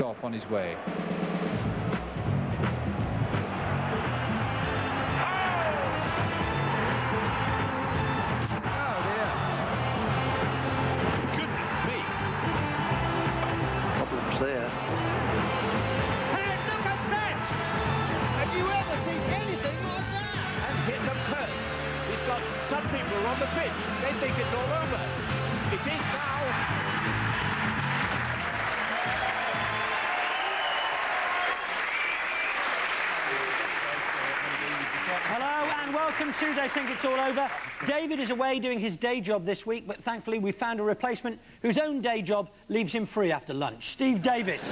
off on his way. There. Hey, look at that! Have you ever seen anything like that? And here comes Hurst. He's got some people on the pitch. They think it's all over. It is now. Hello and welcome to They Think It's All Over. David is away doing his day job this week, but thankfully we found a replacement whose own day job leaves him free after lunch. Steve Davis.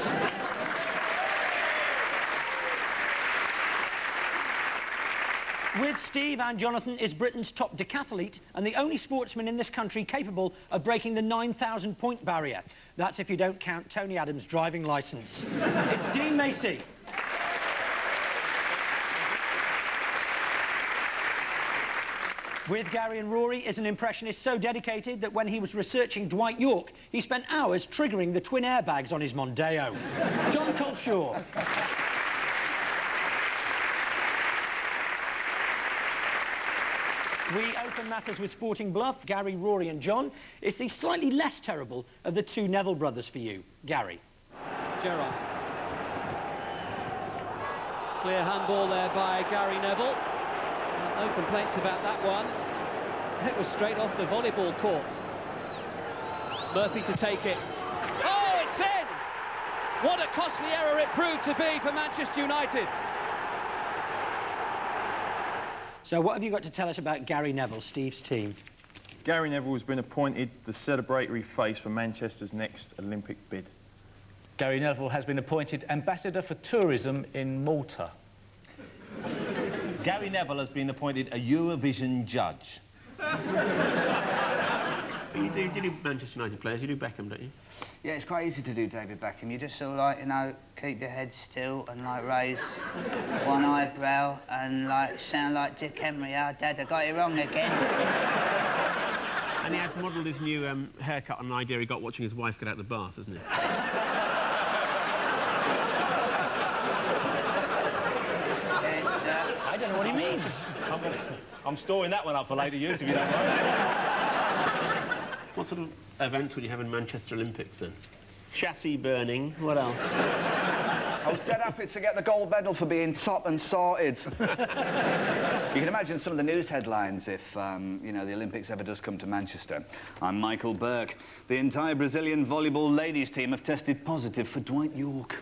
With Steve and Jonathan is Britain's top decathlete and the only sportsman in this country capable of breaking the 9,000 point barrier. That's if you don't count Tony Adams' driving licence. It's Dean Macey. With Gary and Rory is an impressionist so dedicated that when he was researching Dwight York, he spent hours triggering the twin airbags on his Mondeo. John Culshaw. We open matters with Sporting Bluff, Gary, Rory and John. It's the slightly less terrible of the two Neville brothers for you. Gary. Gerrard. Clear handball there by Gary Neville. No complaints about that one. It was straight off the volleyball court. Murphy to take it. Oh, it's in! What a costly error it proved to be for Manchester United. So what have you got to tell us about Gary Neville, Steve's team? Gary Neville has been appointed the celebratory face for Manchester's next Olympic bid. Gary Neville has been appointed Ambassador for Tourism in Malta. Gary Neville has been appointed a Eurovision judge. You do Manchester United players, you do Beckham, don't you? Yeah, it's quite easy to do David Beckham. You just sort of like, you know, keep your head still and like raise one eyebrow and like sound like Dick Henry. Oh, Dad, I got it wrong again. And he has modelled his new haircut on an idea he got watching his wife get out of the bath, hasn't he? I don't know what he means. I'm storing that one up for later use, if you don't mind. What sort of events would you have in Manchester Olympics, then? Chassis burning, what else? I was dead happy to get the gold medal for being top and sorted. You can imagine some of the news headlines if, you know, the Olympics ever does come to Manchester. I'm Michael Burke. The entire Brazilian volleyball ladies team have tested positive for Dwight York.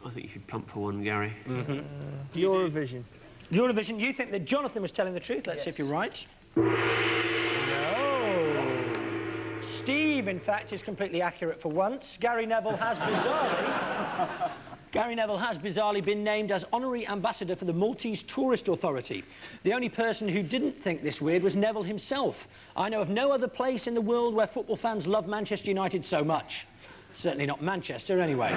I think you should pump for one, Gary. Eurovision. Eurovision, you think that Jonathan was telling the truth? Let's see if you're right. No. Steve, in fact, is completely accurate for once. Gary Neville has bizarrely been named as honorary ambassador for the Maltese Tourist Authority. The only person who didn't think this weird was Neville himself. I know of no other place in the world where football fans love Manchester United so much. Certainly not Manchester, anyway.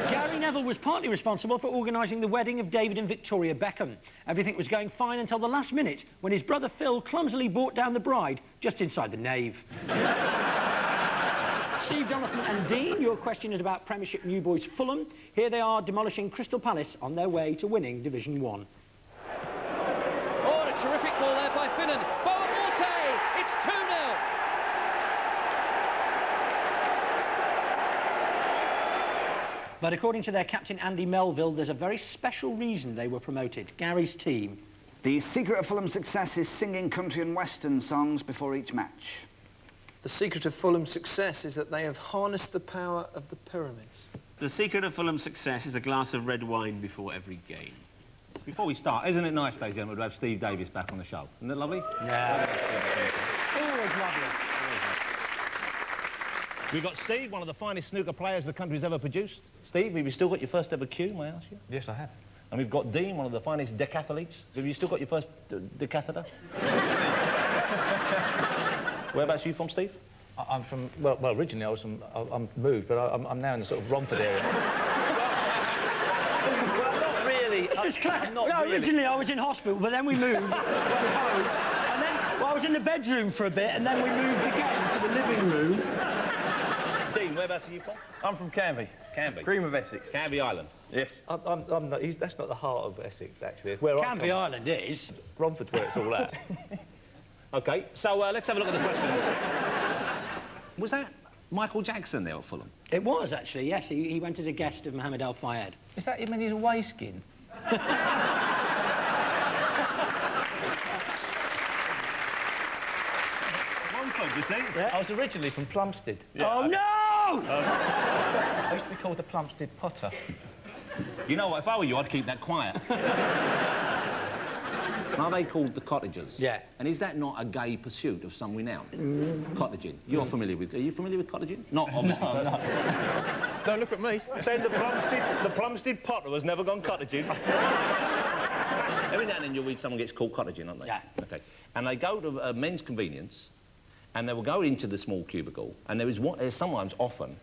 Gary Neville was partly responsible for organising the wedding of David and Victoria Beckham. Everything was going fine until the last minute, when his brother Phil clumsily brought down the bride just inside the nave. Steve, Jonathan and Dean, your question is about Premiership new boys Fulham. Here they are demolishing Crystal Palace on their way to winning Division 1. Oh, a terrific ball there by Finnan. Boamonte! It's 2-0. But according to their captain Andy Melville, there's a very special reason they were promoted. Gary's team. The secret of Fulham's success is singing country and western songs before each match. The secret of Fulham's success is that they have harnessed the power of the pyramids. The secret of Fulham's success is a glass of red wine before every game. Before we start, isn't it nice, ladies and gentlemen, to have Steve Davis back on the show? Isn't it lovely? Yeah. Always lovely. We've got Steve, one of the finest snooker players the country's ever produced. Steve, have you still got your first ever cue, may I ask you? Yes, I have. And we've got Dean, one of the finest decathletes. Have you still got your first decatheter? Whereabouts are you from, Steve? I'm from, well, originally I was from, I'm moved, but I'm now in the sort of Romford area. Well, not really. just classic. No, originally I was in hospital, but then we moved. Went home, and then I was in the bedroom for a bit, and then we moved again to the living room. Dean, whereabouts are you from? I'm from Canby. Canby. Cream of Essex. Canby Island. Yes. I'm not, that's not the heart of Essex, actually. Where Canby Island is. Romford's where it's all at. OK, so let's have a look at the questions. Was that Michael Jackson there at Fulham? It was, actually, yes. He went as a guest of Mohammed Al Fayed. Is that him in his away skin? Romford, you see? Yeah. I was originally from Plumstead. Yeah. Oh, no! I used to be called the Plumstead Potter. You know what, if I were you, I'd keep that quiet. Are they called the cottagers? Yeah. And is that not a gay pursuit of some renown? Cottaging. You're familiar with... Are you familiar with cottaging? Not obviously. No. Don't look at me. Saying the Plumstead Potter has never gone cottaging. Every now and then you'll read someone gets called cottaging, aren't they? Yeah. OK. And they go to men's convenience, and they will go into the small cubicle, and there's sometimes, often,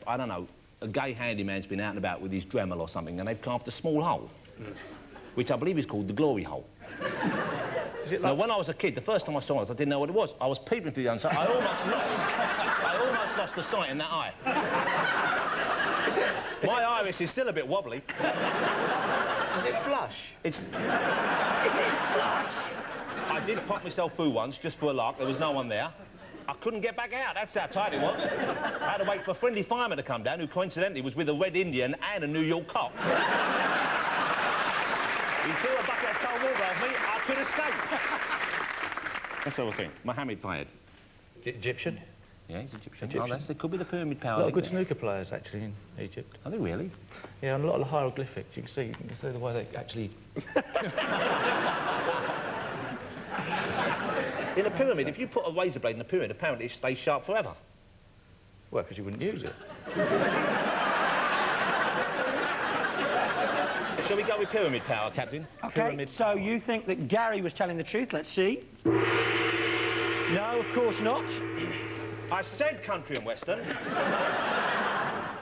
I don't know, a gay handyman's been out and about with his Dremel or something, and they've carved a small hole, which I believe is called the glory hole. Is it like... Now, when I was a kid, the first time I saw it, I didn't know what it was. I was peeping through the inside. I almost lost the sight in that eye. My iris is still a bit wobbly. Is it flush? Is it flush? I did pop myself through once, just for a lark. There was no one there. I couldn't get back out. That's how tight it was. I had to wait for a friendly fireman to come down, who coincidentally was with a Red Indian and a New York cop. He threw a bucket of cold water at me, I could escape. That's the whole thing. Mohammed Fayed. Egyptian? Yeah, he's Egyptian. Oh, they could be the pyramid power. A lot of good snooker players, actually, in Egypt. Are they really? Yeah, and a lot of the hieroglyphics, you can see the way they actually... In a pyramid, if you put a razor blade in a pyramid, apparently it stays sharp forever. Well, because you wouldn't use it. Shall we go with pyramid power, Captain? OK, Pyramid so you think that Gary was telling the truth? Let's see. No, of course not. I said country and western.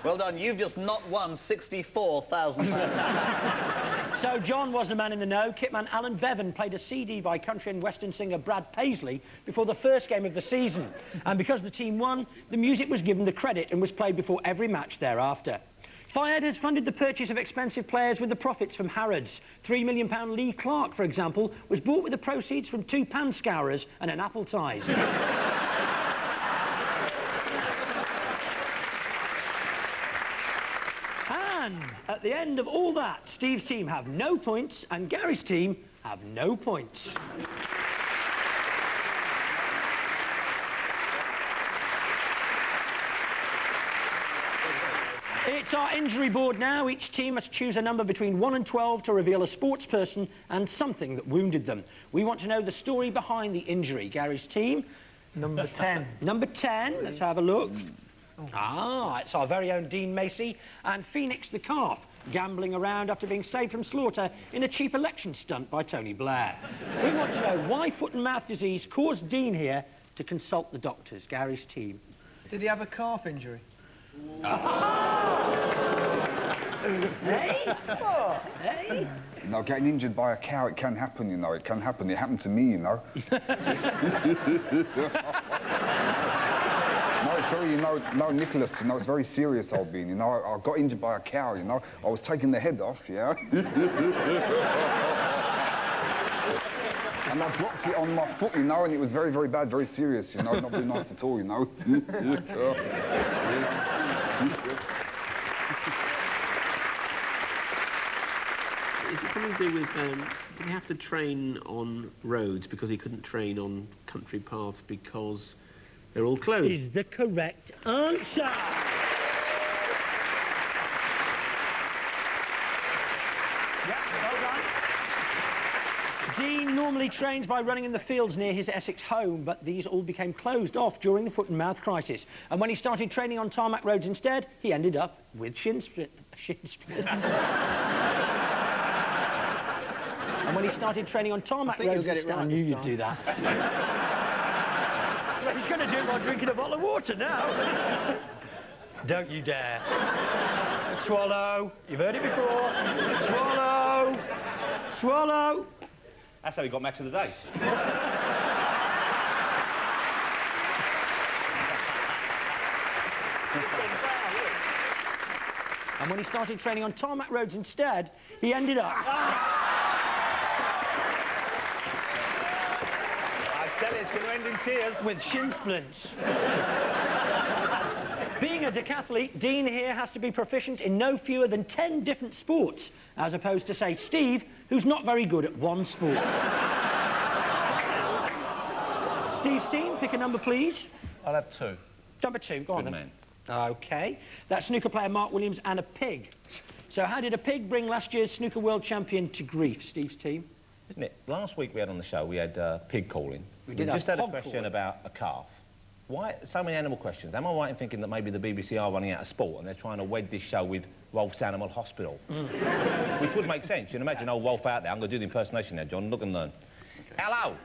Well done, you've just not won £64,000. So John was the man in the know. Kitman Alan Bevan played a CD by country and western singer Brad Paisley before the first game of the season. And because the team won, the music was given the credit and was played before every match thereafter. Fayed has funded the purchase of expensive players with the profits from Harrods. £3 million Lee Clark, for example, was bought with the proceeds from 2 pan scourers and an apple ties. And at the end of all that, Steve's team have no points and Gary's team have no points. It's our injury board now. Each team must choose a number between 1 and 12 to reveal a sports person and something that wounded them. We want to know the story behind the injury. Gary's team? Number 10. Number 10, let's have a look. Ah, it's our very own Dean Macey and Phoenix the calf, gambling around after being saved from slaughter in a cheap election stunt by Tony Blair. We want to know why foot and mouth disease caused Dean here to consult the doctors. Gary's team. Did he have a calf injury? Hey? What? Hey? You know, getting injured by a cow, it can happen, you know, it can happen. It happened to me, you know. No, it's very, you know, no, Nicholas, you know, it's very serious, old Bean, you know. I got injured by a cow, you know. I was taking the head off, yeah. And I dropped it on my foot, you know, and it was very, very bad, very serious, you know, not very nice at all, you know. Is it something to do with, did he have to train on roads because he couldn't train on country paths because they're all closed? Is the correct answer. Dean normally trains by running in the fields near his Essex home, but these all became closed off during the foot and mouth crisis. And when he started training on tarmac roads instead, he ended up with shin splints. And when he started training on tarmac roads instead, I knew you'd do that. Well, he's going to do it while drinking a bottle of water now. Don't you dare. Swallow. You've heard it before. Swallow. Swallow. That's how he got match of the day. And when he started training on tarmac roads instead, he ended up... I tell you, it's going to end in tears. With shin splints. Being a decathlete, Dean here has to be proficient in no fewer than 10 different sports, as opposed to, say, Steve, who's not very good at one sport. Steve's team, pick a number, please. I'll have 2. Number 2, go on Good then. man. OK. That's snooker player Mark Williams and a pig. So how did a pig bring last year's snooker world champion to grief, Steve's team? Isn't it? Last week we had on the show, we had pig calling. We did just had a hog question calling. about a calf. Why so many animal questions? Am I right in thinking that maybe the BBC are running out of sport and they're trying to wed this show with Rolf's Animal Hospital? Which would make sense. You can imagine old Rolf out there. I'm going to do the impersonation now, John. Look and learn. Okay. Hello!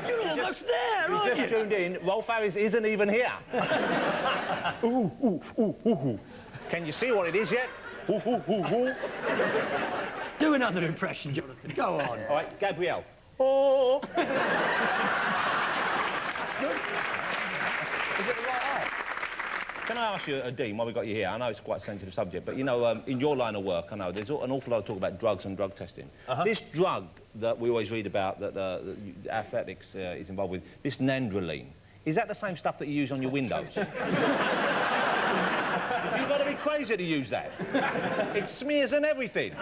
You're almost there, You aren't just you? tuned in. Rolf Harris isn't even here. Ooh, ooh, ooh, ooh, ooh. Can you see what it is yet? Ooh, ooh, ooh, ooh. Do another impression, Jonathan. Go on. All right, Gabrielle. Oh! Is it the right eye? Can I ask you, Dean, while we got you here, I know it's quite a sensitive subject, but, you know, in your line of work, I know there's an awful lot of talk about drugs and drug testing. This drug that we always read about, that athletics is involved with, this nandrolene, is that the same stuff that you use on your windows? You've got to be crazy to use that. It smears and everything.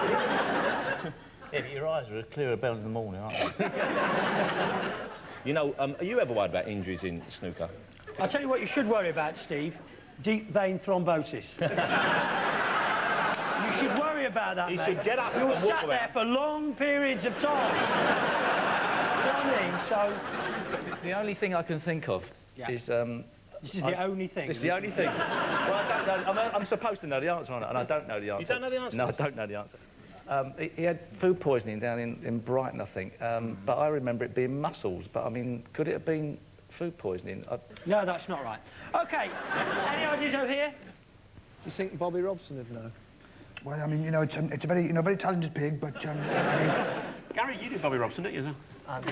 Yeah, but your eyes are clearer better in the morning, aren't they? You know, are you ever worried about injuries in snooker? I'll tell you what you should worry about, Steve. Deep vein thrombosis. You should worry about that, You mate. should get up You're and walk sat there around. for long periods of time. You know what I mean? So... The only thing I can think of is... This is the only thing. This is the only thing. Well, I don't know. I'm supposed to know the answer on it, and I don't know the answer. You don't know the answer? No, I don't know the answer. He had food poisoning down in Brighton, I think, but I remember it being mussels. But, I mean, could it have been food poisoning? No, that's not right. OK, any ideas over here? You think Bobby Robson would know? Well, I mean, you know, it's a very, very talented pig, but, I mean... Gary, you did Bobby Robson, didn't you? Go and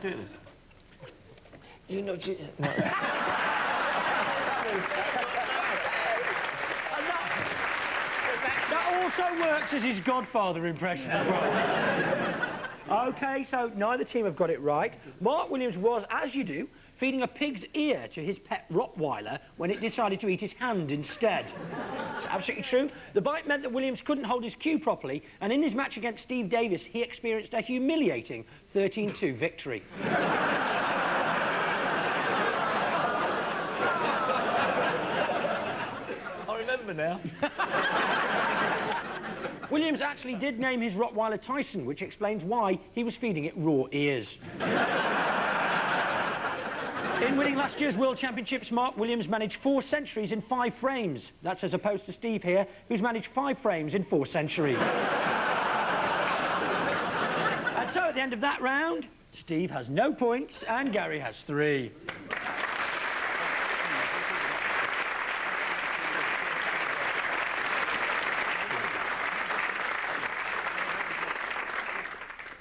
do it then. You know... No. That also works as his Godfather impression as well. OK, so neither team have got it right. Mark Williams was, as you do, feeding a pig's ear to his pet Rottweiler when it decided to eat his hand instead. It's absolutely true. The bite meant that Williams couldn't hold his cue properly, and in his match against Steve Davis, he experienced a humiliating 13-2 victory. I remember now. Williams actually did name his Rottweiler Tyson, which explains why he was feeding it raw ears. In winning last year's World Championships, Mark Williams managed 4 centuries in 5 frames. That's as opposed to Steve here, who's managed 5 frames in 4 centuries. And so at the end of that round, Steve has no points and Gary has 3.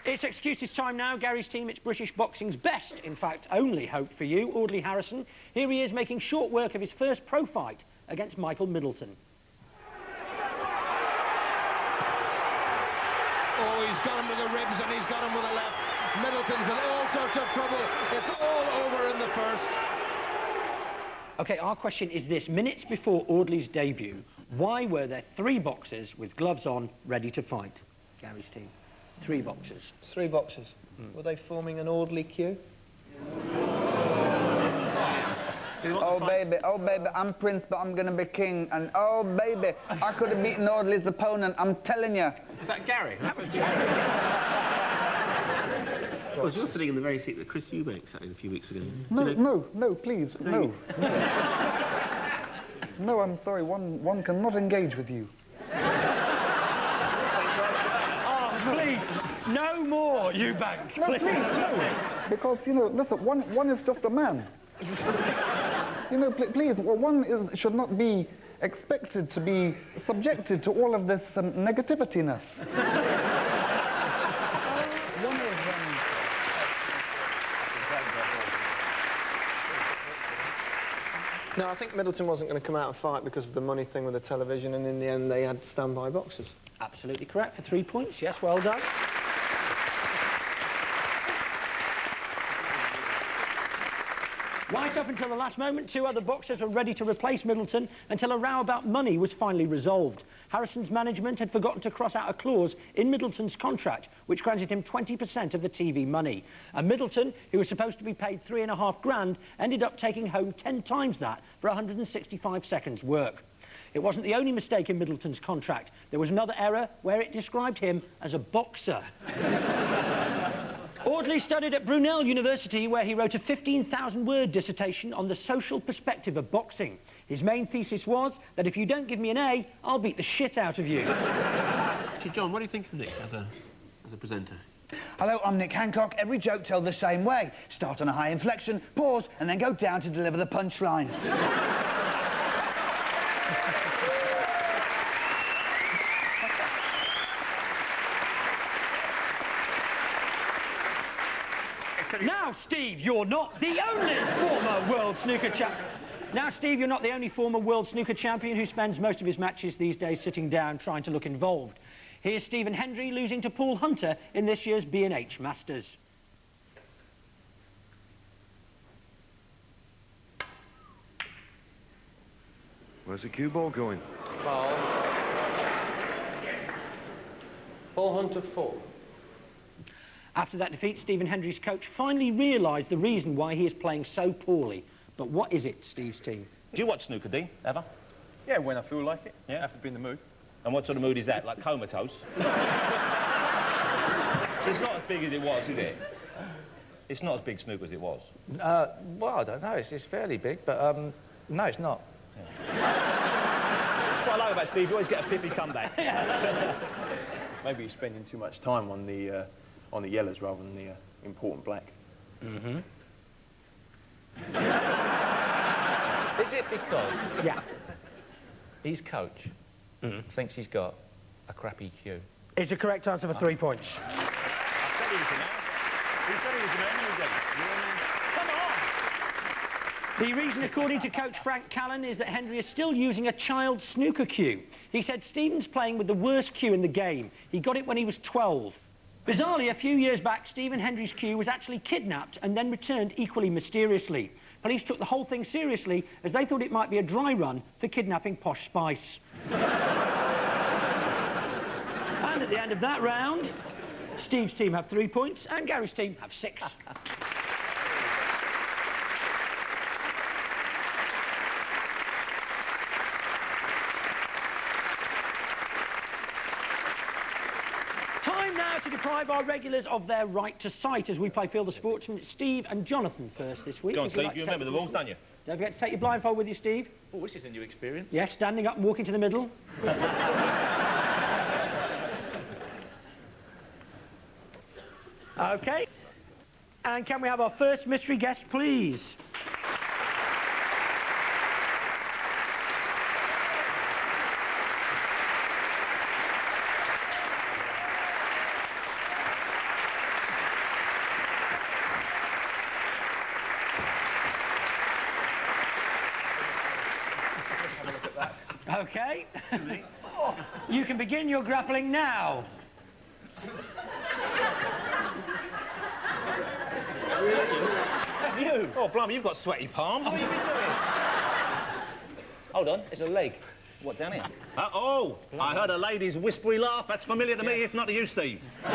It's excuses time now. Gary's team, it's British boxing's best, in fact, only hope for you, Audley Harrison. Here he is making short work of his first pro fight against Michael Middleton. Oh, he's got him with the ribs and he's got him with the left. Middleton's in all sorts of trouble. It's all over in the first. OK, our question is this. Minutes before Audley's debut, why were there 3 boxers with gloves on, ready to fight? Gary's team. 3 boxers. 3 boxers. Were they forming an orderly queue? Oh baby, I'm prince, but I'm gonna be king. And oh baby, I could have beaten Audley's opponent, I'm telling you. Is that Gary? That was Gary. Well, you're sitting in the very seat that Chris Eubank sat in a few weeks ago. No, please, no. No, I'm sorry, one cannot engage with you. Please, no more, Eubank. No, please, no. Because, you know, listen, one is just a man. You know, please, one should not be expected to be subjected to all of this negativity-ness. No, I think Middleton wasn't going to come out and fight because of the money thing with the television, and in the end they had standby boxers. Absolutely correct for 3 points. Yes, well done. Right up until the last moment, 2 other boxers were ready to replace Middleton until a row about money was finally resolved. Harrison's management had forgotten to cross out a clause in Middleton's contract which granted him 20% of the TV money. And Middleton, who was supposed to be paid $3.5 grand, ended up taking home 10 times that for 165 seconds work. It wasn't the only mistake in Middleton's contract. There was another error where it described him as a boxer. Audley studied at Brunel University, where he wrote a 15,000-word dissertation on the social perspective of boxing. His main thesis was that if you don't give me an A, I'll beat the shit out of you. Actually, John, what do you think of Nick as a presenter? Hello, I'm Nick Hancock. Every joke told the same way. Start on a high inflection, pause, and then go down to deliver the punchline. Now, Steve, you're not the only former world snooker champion. Now, Steve, you're not the only former world snooker champion who spends most of his matches these days sitting down trying to look involved. Here's Stephen Hendry losing to Paul Hunter in this year's B&H Masters. Where's the cue ball going? Foul. Paul Hunter 4. After that defeat, Stephen Hendry's coach finally realised the reason why he is playing so poorly. But what is it, Steve's team? Do you watch snooker, Dean, ever? Yeah, when I feel like it. Yeah? I have to be in the mood. And what sort of mood is that? Like comatose? It's not as big as it was, is it? It's not as big snooker as it was. Well, I don't know. It's fairly big, but no, it's not. Yeah. What I like about Steve, you always get a pippy comeback. Maybe you're spending too much time on the yellows rather than the important black. Mm-hmm. Is it because his coach thinks he's got a crappy cue? It's a correct answer for 3 points. I said he was an He said he was an Come on! The reason, according to coach Frank Callan, is that Hendry is still using a child snooker cue. He said Stephen's playing with the worst cue in the game. He got it when he was 12. Bizarrely, a few years back, Stephen Hendry's cue was actually kidnapped and then returned equally mysteriously. Police took the whole thing seriously as they thought it might be a dry run for kidnapping Posh Spice. And at the end of that round, Steve's team have 3 points and Gary's team have 6. Time now to deprive our regulars of their right to sight as we play Feel the Sportsman. It's Steve and Jonathan first this week. Go on, Steve, you remember the rules, don't you? Don't forget to take your blindfold with you, Steve. Oh, this is a new experience. Yes, standing up and walking to the middle. OK. And can we have our first mystery guest, please? OK. You can begin your grappling now. That's you. Oh, blimey, you've got sweaty palms. What have you been doing? Hold on, it's a leg. What, down here? I heard a lady's whispery laugh. That's familiar to me, if not to you, Steve. You've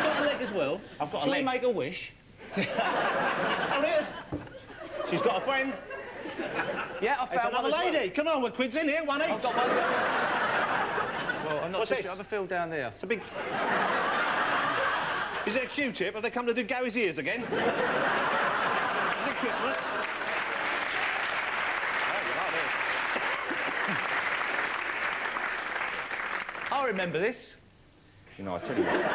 got a leg as well? I've got Shall a leg. we make a wish? Oh, it is. She's got a friend. Yeah, I found another one as lady. Come on, we're quids in here, one each. I've got one. Well, I'm not What's too this? sure. I have a feel down there. It's a big... Is it a Q-tip? Have they come to do Gary's ears again? Is it Christmas? I remember this. You know, I tell you what.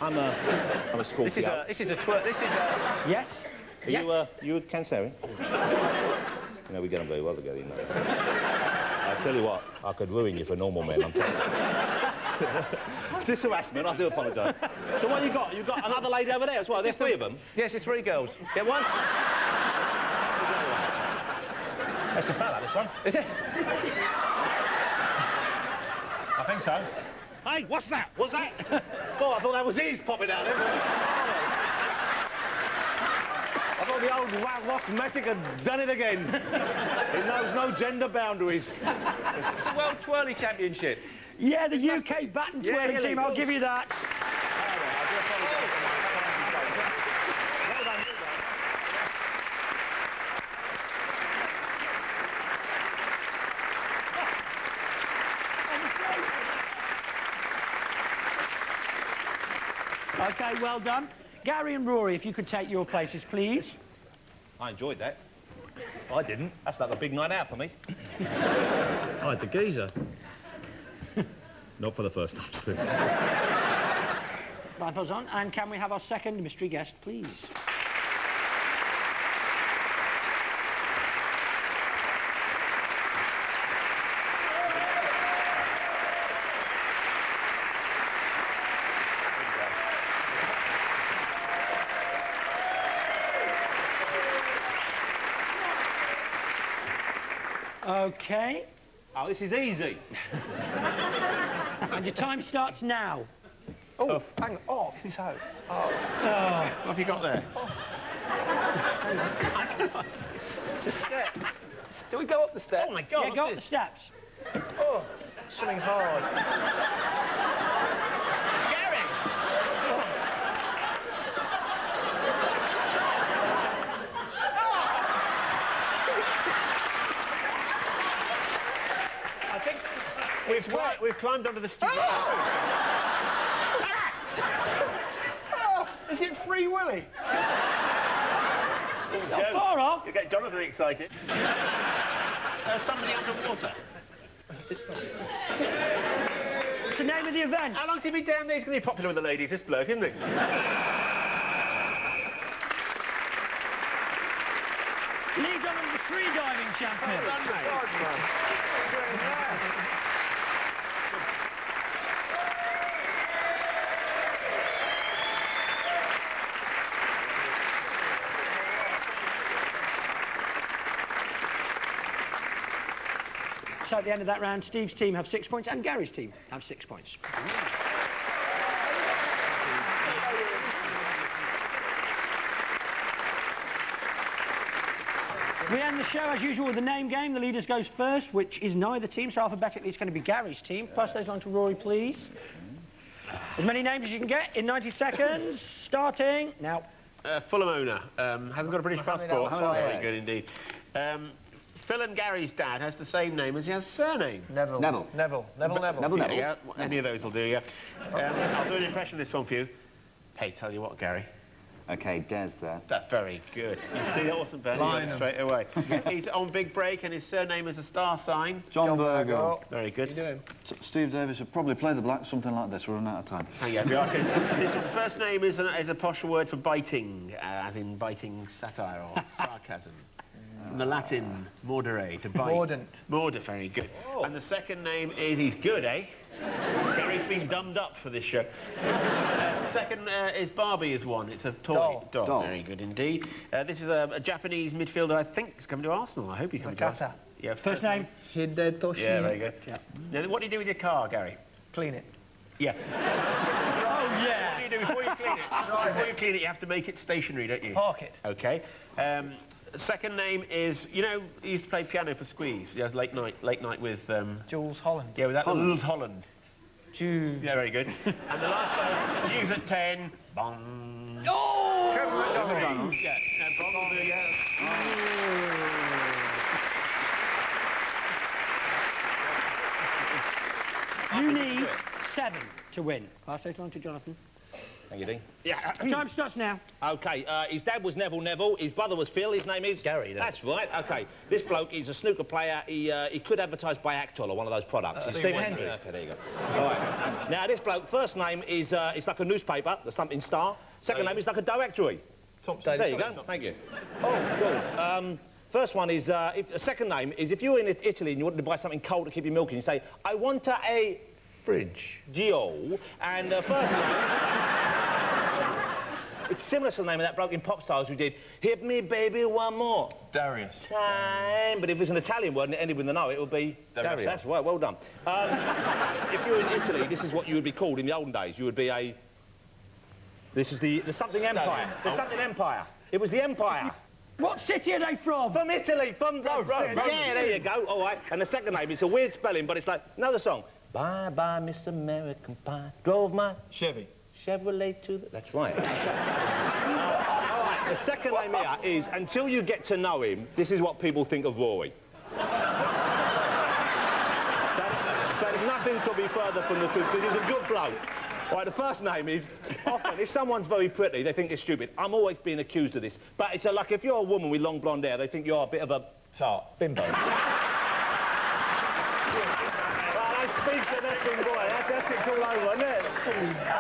I'm a Scorpio. This is a twerk. This is a... Yes? Are you a Cancerian? You know, we get on very well together, you know. I tell you what, I could ruin you for normal men, I'm telling you. Is this harassment? I do apologise. So what you got? You got another lady over there as well? There's 3 of them? Yes, there's 3 girls. Get one? That's a fella, this one. Is it? I think so. Hey, what's that? What's that? Oh, I thought that was his popping out there. I thought the old lost magic had done it again. He knows no gender boundaries. It's the World Twirly Championship. Yeah, the UK bat and twirling team, I'll give you that. OK, well done. Gary and Rory, if you could take your places, please. I enjoyed that. I didn't. That's like a big night out for me. I had the geezer. Not for the first time, Steve. Rifles on, and can we have our second mystery guest, please? OK. Oh, this is easy. And your time starts now. Oh, hang on. Oh, so. Oh. What have you got there? It's a step. Do we go up the steps? Oh, my God. Yeah, go up the steps. Oh, something hard. Gary! I think we've climbed onto the studio. Oh, is it Free Willy? Not far off. You get Jonathan excited. Somebody underwater. What's the name of the event? How long's he been down there? He's going to be popular with the ladies, this bloke, isn't he? League on the free diving champion. Well done, mate. God, man. So at the end of that round, Steve's team have 6 points and Gary's team have 6 points. We end the show, as usual, with the name game. The leaders goes first, which is neither team, so alphabetically it's going to be Gary's team. Pass those on to Rory, please. As many names as you can get in 90 seconds. Starting now. Fulham owner. Hasn't got a British passport. Very good indeed. Phil and Gary's dad has the same name as he has surname. Neville. Neville. Neville. Neville. Neville. Yeah, yeah, any of those will do, yeah. I'll do an impression of this one for you. Hey, tell you what, Gary. OK, Des there. That's very good. You see that wasn't bad. Straight away. He's on big break and his surname is a star sign. John Virgo. Very good. You doing? Steve Davis should probably play the black, something like this. We're running out of time. Oh, yeah, we are. His first name is a posh word for biting, as in biting satire or sarcasm. From the Latin, mordere, to bite. Mordant. Mordant, very good. Oh. And the second name is, he's good, eh? Gary's been dummed up for this show. Second is Barbie is one. It's a toy. Doll. Very good indeed. This is a Japanese midfielder, I think, is coming to Arsenal. I hope he comes to Arsenal. Yeah, first name? Hidetoshi. Yeah, very good. Yeah. Now, what do you do with your car, Gary? Clean it. Yeah. Oh, yeah. What do you do before you clean it? Before you clean it, you have to make it stationary, don't you? Park it. OK. Second name is, you know, he used to play piano for Squeeze. He has late night with... Jules Holland. Yeah, with that Jules Holland. Jules. Yeah, very good. And the last one, News at 10. Bong. Oh! Trevor McDonald. Yeah, no problem. You need 7 to win. Pass it on to Jonathan. Thank you, Dean. Yeah. Time starts now. OK, his dad was Neville. His brother was Phil. His name is... Gary, then. That's right. OK. This bloke is a snooker player. He could advertise by Actol or one of those products. Steve Hendry. OK, there you go. All right. Now, this bloke, first name is... it's like a newspaper, the something star. Second name is like a directory. Top there you go. Thank you. Oh, cool. First one is, a second name is if you're in Italy and you want to buy something cold to keep your milk in, you say, I want a... Fridge. Gio. And the first name... It's similar to the name of that bloke in Pop Stars who did, hit me, baby, one more. Darius. Time. But if it's an Italian word and it ended with an O, it would be... Darius. That's right, well done. If you're in Italy, this is what you would be called in the olden days. You would be a... This is the something empire. The something empire. It was the empire. What city are they from? From Italy, from... Yeah, there you go. All right. And the second name, it's a weird spelling, but it's like another song. Bye-bye, Miss American Pie. Drove my... Chevy. Chevrolet to the... That's right. All right, the second name here is, until you get to know him, this is what people think of Rory. So nothing could be further from the truth, because he's a good bloke. All right, the first name is, often, if someone's very pretty, they think it's stupid. I'm always being accused of this. But it's like, if you're a woman with long blonde hair, they think you're a bit of a... Tart. Bimbo. Speaks to that big boy, that's it all over, isn't it?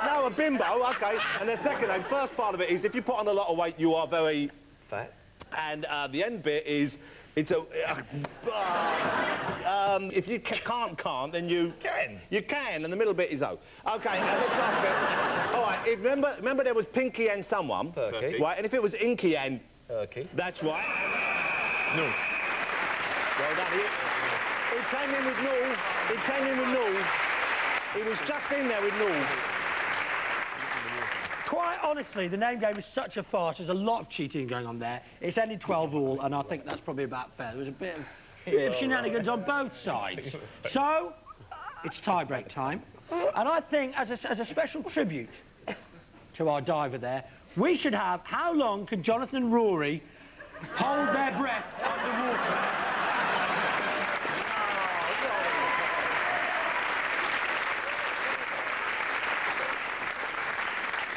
No, a bimbo, OK. And the second name, first part of it is, if you put on a lot of weight, you are very... Fat. And the end bit is, it's a... if you can't, then you... Can. You can, and the middle bit is O. OK, and this last bit... All right, remember there was Pinky and someone? Perky. Right, and if it was Inky and... Perky. That's right. No. Well done, He came in with Null. He came in with Null. He was just in there with Null. Quite honestly, the name game is such a farce. There's a lot of cheating going on there. It's ended 12-all, and I think that's probably about fair. There was a bit of shenanigans on both sides. So, it's tie-break time. And I think, as a special tribute to our diver there, we should have, how long could Jonathan and Rory hold their breath underwater?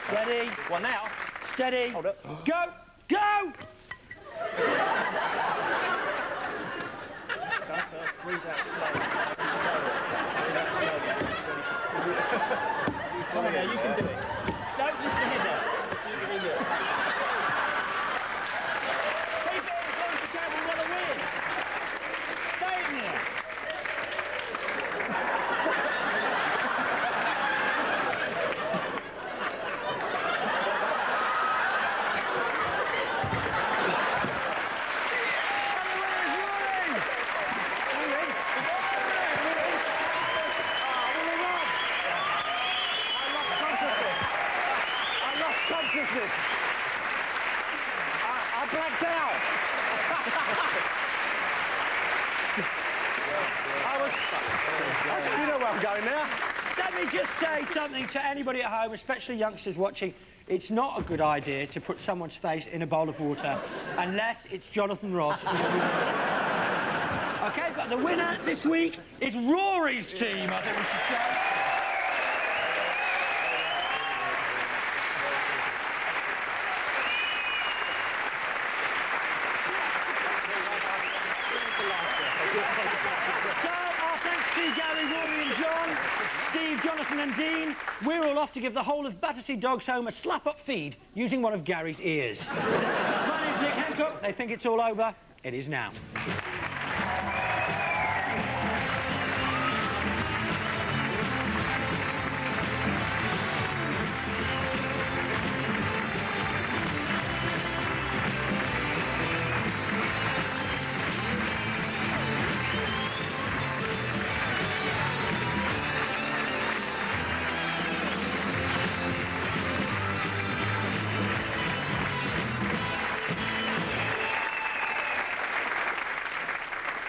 Steady. What now? Steady. Hold up. Go! Go! Come on now, you can do it. Don't just hit it. You can do it. Keep it as long as you can, we want to win. Stay in there. I blacked out. You know where I'm going now. Let me just say something to anybody at home, especially youngsters watching. It's not a good idea to put someone's face in a bowl of water unless it's Jonathan Ross. OK, but the winner this week is Rory's team, I think we should say. Gary, Rory and John, Steve, Jonathan and Dean, we're all off to give the whole of Battersea Dogs Home a slap-up feed using one of Gary's ears. My name's Nick Hancock. They think it's all over. It is now.